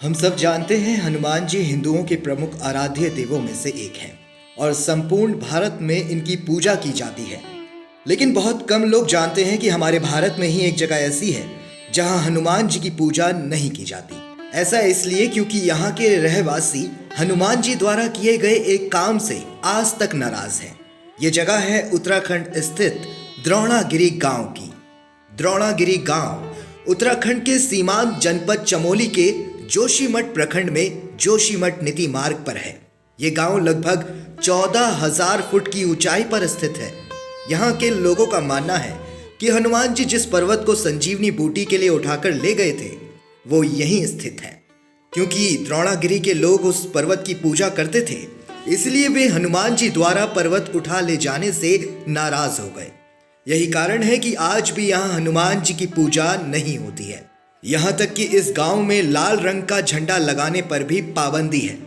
हम सब जानते हैं हनुमान जी हिंदुओं के प्रमुख आराध्य देवों में से एक हैं और संपूर्ण भारत में इनकी पूजा की जाती है। लेकिन बहुत कम लोग जानते हैं कि हमारे भारत में ही एक जगह ऐसी है जहां हनुमान जी की पूजा नहीं की जाती। ऐसा इसलिए क्योंकि यहाँ के रहवासी हनुमान जी द्वारा किए गए एक काम से आज तक नाराज हैं। ये जगह है उत्तराखंड स्थित द्रोणागिरी गांव की। द्रोणागिरी गांव उत्तराखंड के सीमांत जनपद चमोली के जोशीमठ प्रखंड में जोशीमठ नीति मार्ग पर है। ये गांव लगभग 14,000 फुट की ऊंचाई पर स्थित है। यहाँ के लोगों का मानना है कि हनुमान जी जिस पर्वत को संजीवनी बूटी के लिए उठाकर ले गए थे वो यहीं स्थित है। क्योंकि द्रोणागिरी के लोग उस पर्वत की पूजा करते थे, इसलिए वे हनुमान जी द्वारा पर्वत उठा ले जाने से नाराज हो गए। यही कारण है कि आज भी यहाँ हनुमान जी की पूजा नहीं होती है। यहाँ तक कि इस गांव में लाल रंग का झंडा लगाने पर भी पाबंदी है।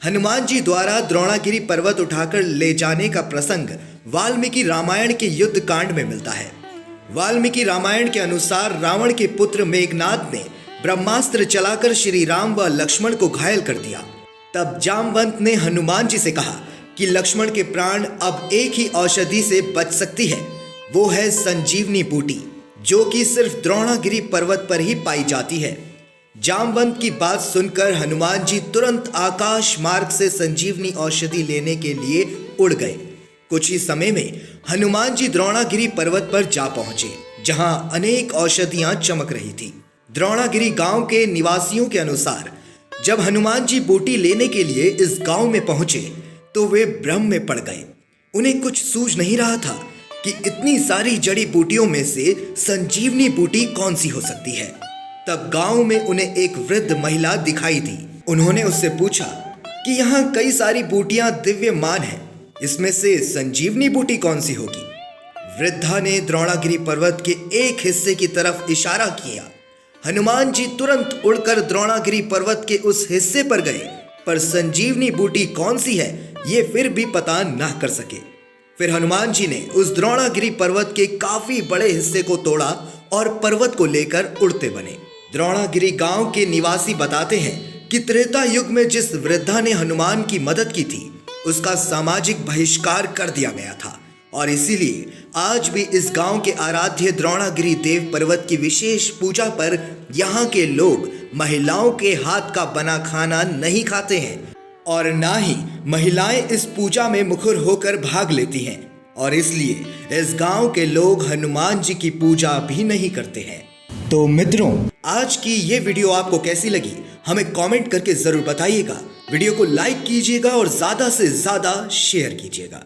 हनुमान जी द्वारा द्रोणागिरी पर्वत उठाकर ले जाने का प्रसंग वाल्मीकि रामायण के युद्ध कांड में मिलता है। वाल्मीकि रामायण के अनुसार रावण के पुत्र मेघनाद ने ब्रह्मास्त्र चलाकर श्री राम व लक्ष्मण को घायल कर दिया। तब जामवंत ने हनुमान जी से कहा कि लक्ष्मण के प्राण अब एक ही औषधि से बच सकती है, वो है संजीवनी बूटी, जो कि सिर्फ द्रोणागिरी पर्वत पर ही पाई जाती है। जामवंत की बात सुनकर हनुमान जी तुरंत आकाश मार्ग से संजीवनी औषधि लेने के लिए उड़ गए। कुछ ही समय में हनुमान जी द्रोणागिरी पर्वत पर जा पहुंचे, जहां अनेक औषधियां चमक रही थी। द्रोणागिरी गांव के निवासियों के अनुसार जब हनुमान जी बूटी लेने के लिए इस गांव में पहुंचे तो वे भ्रम में पड़ गए। उन्हें कुछ सूझ नहीं रहा था कि इतनी सारी जड़ी बूटियों में से संजीवनी बूटी कौन सी हो सकती है। तब गांव में उन्हें एक वृद्ध महिला दिखाई दी। उन्होंने उससे पूछा कि यहाँ कई सारी बूटियां दिव्यमान हैं, इसमें से संजीवनी बूटी कौन सी होगी। वृद्धा ने द्रोणागिरी पर्वत के एक हिस्से की तरफ इशारा किया। हनुमान जी तुरंत उड़कर द्रोणागिरी पर्वत के उस हिस्से पर गए, पर संजीवनी बूटी कौन सी है ये फिर भी पता न कर सके। फिर हनुमान जी ने उस द्रोणागिरी पर्वत के काफी बड़े हिस्से को तोड़ा और पर्वत को लेकर उड़ते बने। द्रोणागिरी गांव के निवासी बताते हैं कि त्रेता युग में जिस वृद्धा ने हनुमान की मदद की थी उसका सामाजिक बहिष्कार कर दिया गया था और इसीलिए आज भी इस गांव के आराध्य द्रोणागिरी देव पर्वत की विशेष पूजा पर यहाँ के लोग महिलाओं के हाथ का बना खाना नहीं खाते हैं और ना ही महिलाएं इस पूजा में मुखर होकर भाग लेती हैं और इसलिए इस गांव के लोग हनुमान जी की पूजा भी नहीं करते हैं। तो मित्रों, आज की ये वीडियो आपको कैसी लगी हमें कमेंट करके जरूर बताइएगा। वीडियो को लाइक कीजिएगा और ज्यादा से ज्यादा शेयर कीजिएगा।